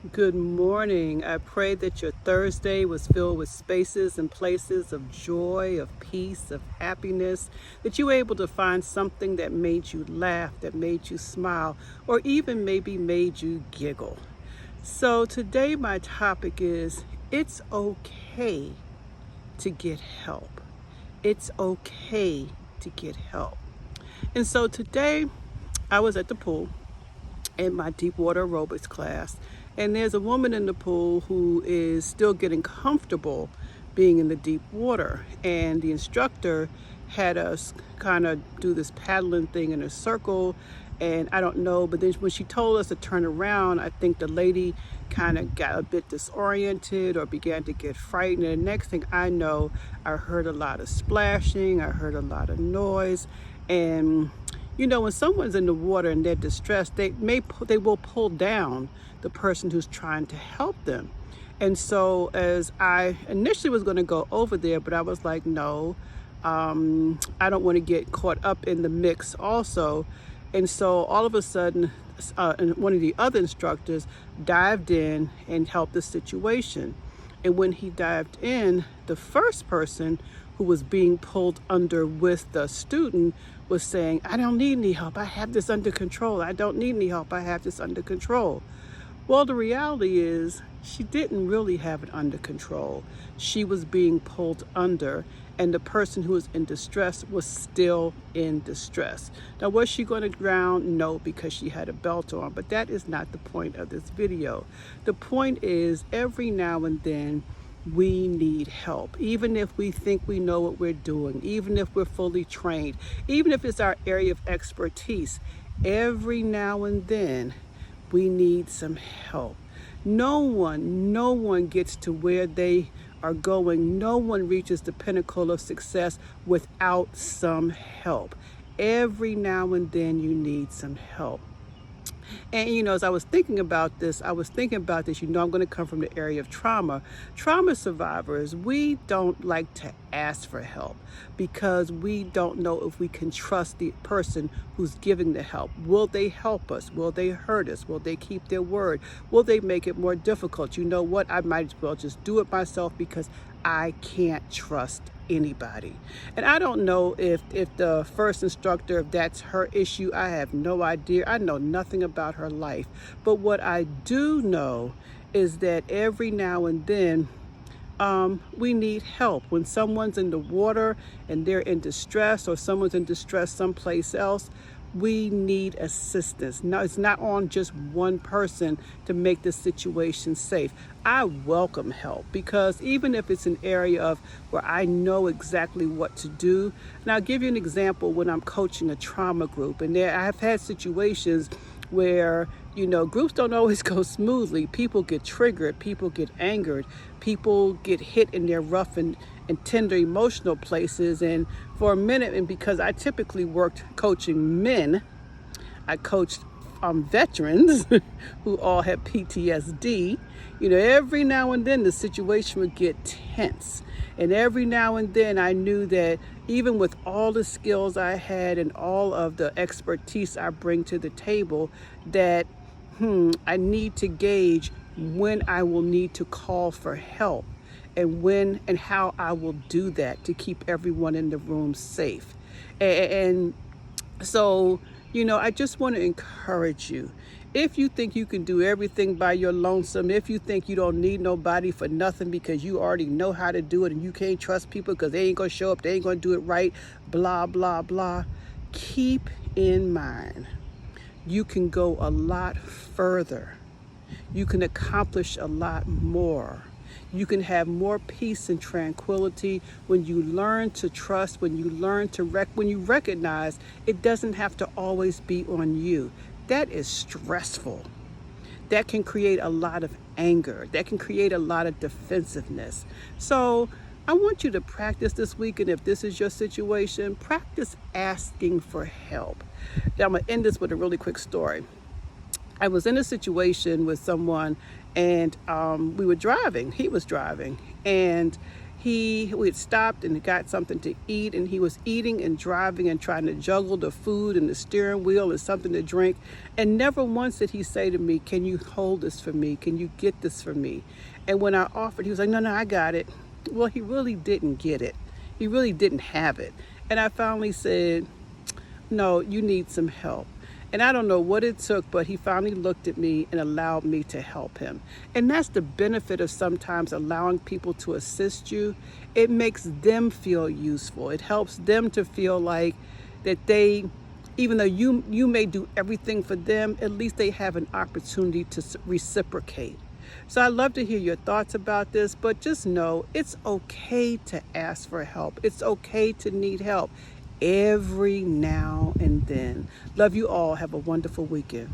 Good morning. I pray that your Thursday was filled with spaces and places of joy, of peace, of happiness, that you were able to find something that made you laugh, that made you smile, or even maybe made you giggle. So today my topic is it's okay to get help. It's okay to get help. And so today I was at the pool in my deep water aerobics class, and there's a woman in the pool who is still getting comfortable being in the deep water, and the instructor had us kind of do this paddling thing in a circle. And I don't know, but then when she told us to turn around, I think the lady kind of got a bit disoriented or began to get frightened. And the next thing I know, I heard a lot of splashing, I heard a lot of noise. And when someone's in the water and they're distressed, they will pull down the person who's trying to help them. And so as I initially was going to go over there, but I was like, no, I don't want to get caught up in the mix also. And so all of a sudden, one of the other instructors dived in and helped the situation. And when he dived in, the first person who was being pulled under with the student was saying, I don't need any help. I have this under control. I don't need any help. I have this under control. Well, the reality is she didn't really have it under control. She was being pulled under, and the person who was in distress was still in distress. Now, was she going to drown? No, because she had a belt on, but that is not the point of this video. The point is, every now and then, we need help, even if we think we know what we're doing, even if we're fully trained, even if it's our area of expertise. Every now and then, we need some help. No one gets to where they are going. No one reaches the pinnacle of success without some help. Every now and then you need some help. And as I was thinking about this, I'm going to come from the area of trauma. Trauma survivors, we don't like to ask for help because we don't know if we can trust the person who's giving the help. Will they help us? Will they hurt us? Will they keep their word? Will they make it more difficult? You know what? I might as well just do it myself because I can't trust anybody. And I don't know if the first instructor, if that's her issue. I have no idea. I know nothing about her life. But what I do know is that every now and then we need help. When someone's in the water and they're in distress, or someone's in distress someplace else, we need assistance. Now, it's not on just one person to make the situation safe. I welcome help because even if it's an area of where I know exactly what to do, and I'll give you an example when I'm coaching a trauma group, and I've had situations where groups don't always go smoothly. People get triggered, people get angered, people get hit in their rough and tender emotional places. And for a minute, and because I typically worked coaching men, I coached veterans who all had PTSD. Every now and then the situation would get tense. And every now and then I knew that even with all the skills I had and all of the expertise I bring to the table, that I need to gauge when I will need to call for help and when and how I will do that to keep everyone in the room safe. And so, I just want to encourage you. If you think you can do everything by your lonesome, if you think you don't need nobody for nothing because you already know how to do it and you can't trust people because they ain't going to show up, they ain't going to do it right, blah, blah, blah, keep in mind, you can go a lot further. You can accomplish a lot more. You can have more peace and tranquility when you learn to trust, when you learn to when you recognize it doesn't have to always be on you. That is stressful. That can create a lot of anger. That can create a lot of defensiveness. So I want you to practice this week, and if this is your situation, practice asking for help. Now, I'm going to end this with a really quick story. I was in a situation with someone, and we were driving. He was driving, and We had stopped and got something to eat, and he was eating and driving and trying to juggle the food and the steering wheel and something to drink. And never once did he say to me, "Can you hold this for me? Can you get this for me?" And when I offered, he was like, "No, no, I got it." Well, he really didn't get it. He really didn't have it. And I finally said, "No, you need some help." And I don't know what it took, but he finally looked at me and allowed me to help him. And that's the benefit of sometimes allowing people to assist you. It makes them feel useful. It helps them to feel like that they, even though you may do everything for them, at least they have an opportunity to reciprocate. So I'd love to hear your thoughts about this, but just know it's okay to ask for help. It's okay to need help every now and then. Love you all. Have a wonderful weekend.